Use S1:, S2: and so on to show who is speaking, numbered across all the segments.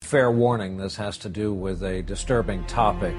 S1: Fair warning, this has to do with a disturbing topic.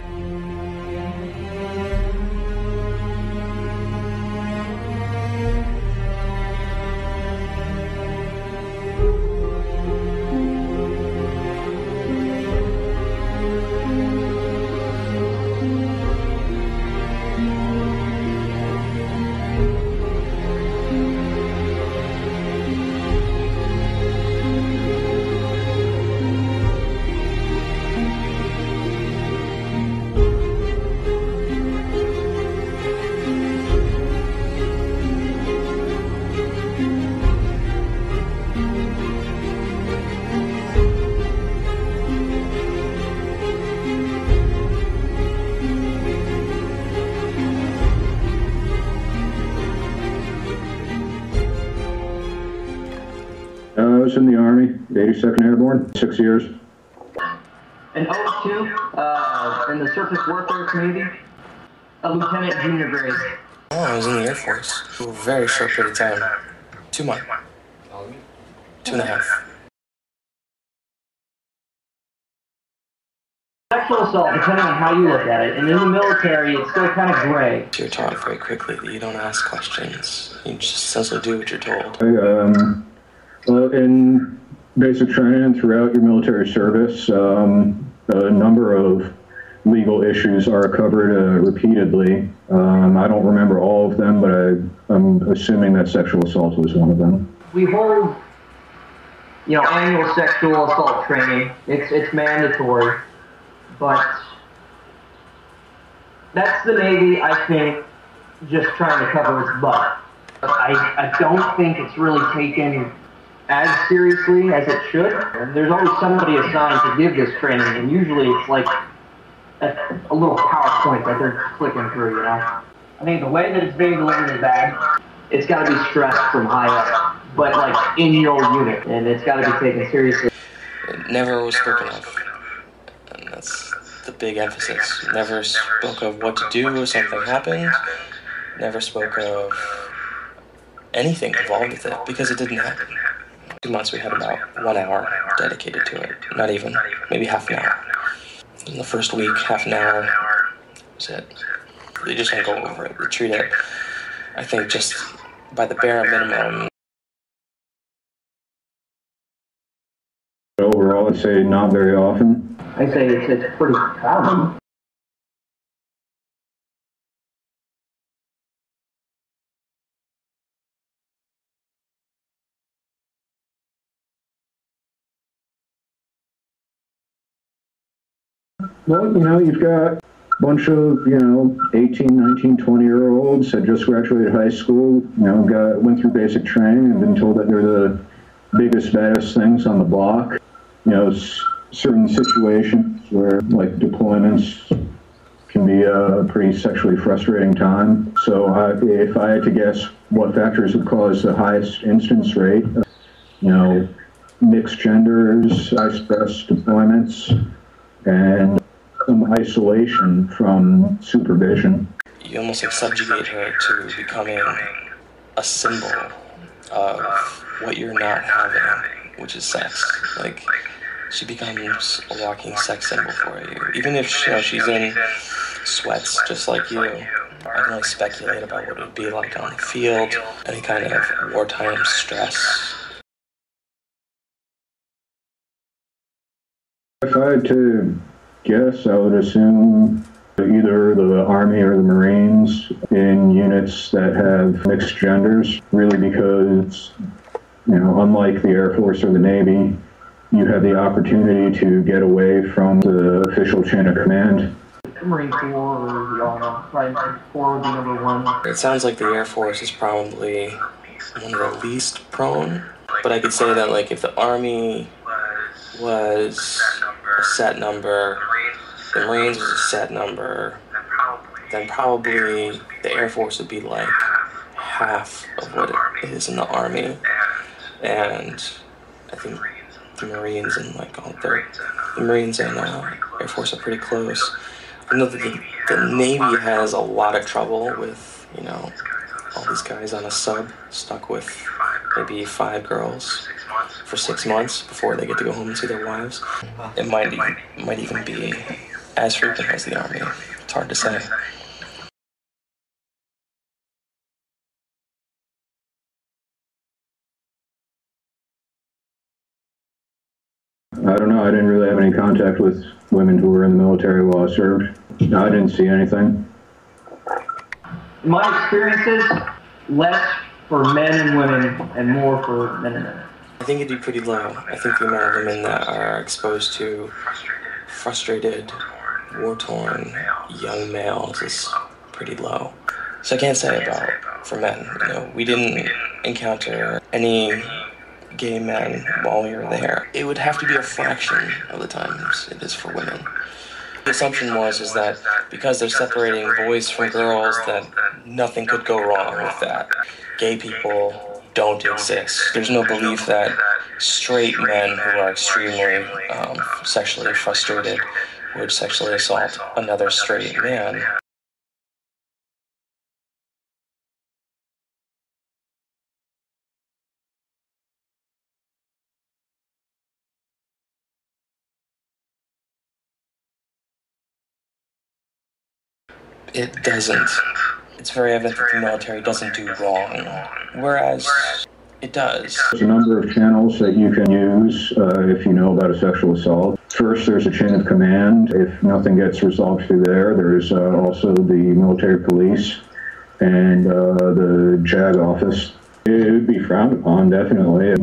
S2: I was in the Army, the 82nd Airborne, 6 years.
S3: In 02, in the surface warfare community, a lieutenant junior grade.
S4: Oh, I was in the Air Force for a very short period of time. 2 months. 2.5.
S3: Sexual assault, depending on how you look at it, and in the military, it's still kind of gray.
S4: You're taught very quickly that you don't ask questions. You just essentially do what you're told.
S2: In basic training throughout your military service, a number of legal issues are covered repeatedly. I don't remember all of them, but I'm assuming that sexual assault was one of them.
S3: We hold, annual sexual assault training. It's mandatory, but that's the Navy, I think, just trying to cover its butt. I don't think it's really taken as seriously as it should. There's always somebody assigned to give this training, and usually it's like a little PowerPoint that they're clicking through, I think the way that it's being delivered is bad. It's got to be stressed from high up, but like in your unit, and it's got to be taken seriously.
S4: It never was spoken of, and that's the big emphasis. Never spoke of what to do if something happened. Never spoke of anything involved with it, because it didn't happen. 2 months we had about 1 hour dedicated to it. Not even, maybe half an hour. In the first week, half an hour was it. They just don't go over it. They treat it, I think, just by the bare minimum.
S2: Overall, I'd say not very often.
S3: I say it's pretty common.
S2: Well, you've got a bunch of, 18, 19, 20-year-olds that just graduated high school, went through basic training and been told that they're the biggest, baddest things on the block. Certain situations where, like, deployments can be a pretty sexually frustrating time. So if I had to guess what factors would cause the highest instance rate, mixed genders, high-stress deployments, and some isolation from supervision.
S4: You almost subjugate her to becoming a symbol of what you're not having, which is sex. Like, she becomes a walking sex symbol for you. Even if she's in sweats just like you, I can only speculate about what it would be like on the field, any kind of wartime stress.
S2: If I had to guess, I would assume either the Army or the Marines in units that have mixed genders, really because, unlike the Air Force or the Navy, you have the opportunity to get away from the official chain of command.
S3: Marine Corps or the Army, Corps would be number one.
S4: It sounds like the Air Force is probably one of the least prone, but I could say that, like, if the Army was a set number, the Marines was a set number, then probably the Air Force would be like half of what it is in the Army. And I think the Marines and the Marines and Air Force are pretty close. I know that the Navy has a lot of trouble with, all these guys on a sub stuck with maybe 5 girls for 6 months before they get to go home and see their wives. It might even be as frequent as the Army. It's hard to say.
S2: I don't know. I didn't really have any contact with women who were in the military while I served. No, I didn't see anything.
S3: In my experiences, less for men and women and more for men and women.
S4: I think it'd be pretty low. I think the amount of women that are exposed to frustrated, war-torn young males is pretty low. So I can't say about for men. You know, we didn't encounter any gay men while we were there. It would have to be a fraction of the times it is for women. The assumption is that because they're separating boys from girls, that nothing could go wrong with that. Gay people don't exist. There's no belief that straight men who are extremely sexually frustrated would sexually assault another straight man. It doesn't. It's very evident that the military doesn't do wrong, whereas it does.
S2: There's a number of channels that you can use if you know about a sexual assault. First, there's a chain of command. If nothing gets resolved through there, there's also the military police and the JAG office. It would be frowned upon, definitely.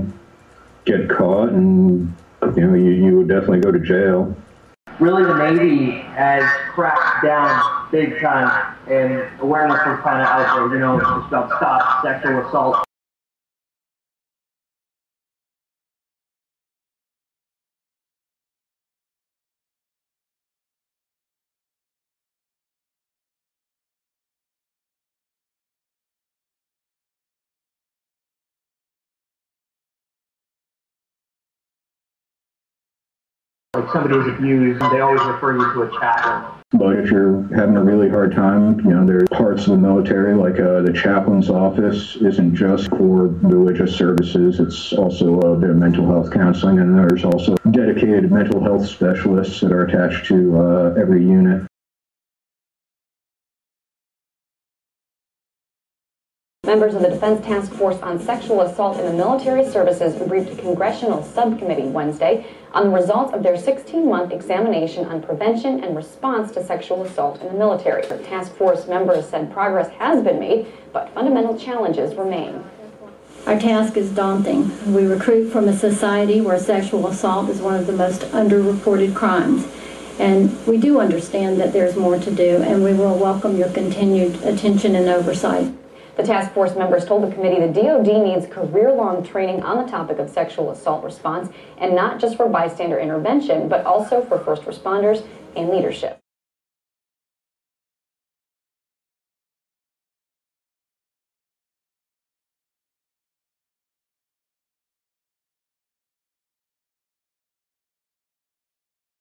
S2: Get caught and you would definitely go to jail.
S3: Really, the Navy has cracked down big time, and awareness was kind of out there, just about stop sexual assault. Like somebody is abused, they always refer you to a chaplain.
S2: But if you're having a really hard time, there's parts of the military, like the chaplain's office isn't just for religious services, it's also a bit of mental health counseling, and there's also dedicated mental health specialists that are attached to every unit.
S5: Members of the Defense Task Force on Sexual Assault in the Military Services briefed a congressional subcommittee Wednesday on the results of their 16-month examination on prevention and response to sexual assault in the military. The task force members said progress has been made, but fundamental challenges remain.
S6: Our task is daunting. We recruit from a society where sexual assault is one of the most underreported crimes. And we do understand that there's more to do, and we will welcome your continued attention and oversight.
S5: The task force members told the committee the DoD needs career-long training on the topic of sexual assault response, and not just for bystander intervention, but also for first responders and leadership.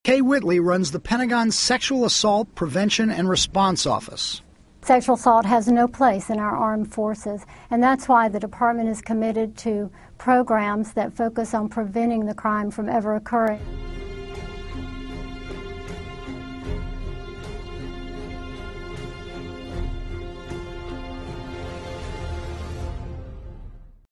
S7: Kay Whitley runs the Pentagon's Sexual Assault Prevention and Response Office.
S8: Sexual assault has no place in our armed forces, and that's why the department is committed to programs that focus on preventing the crime from ever occurring.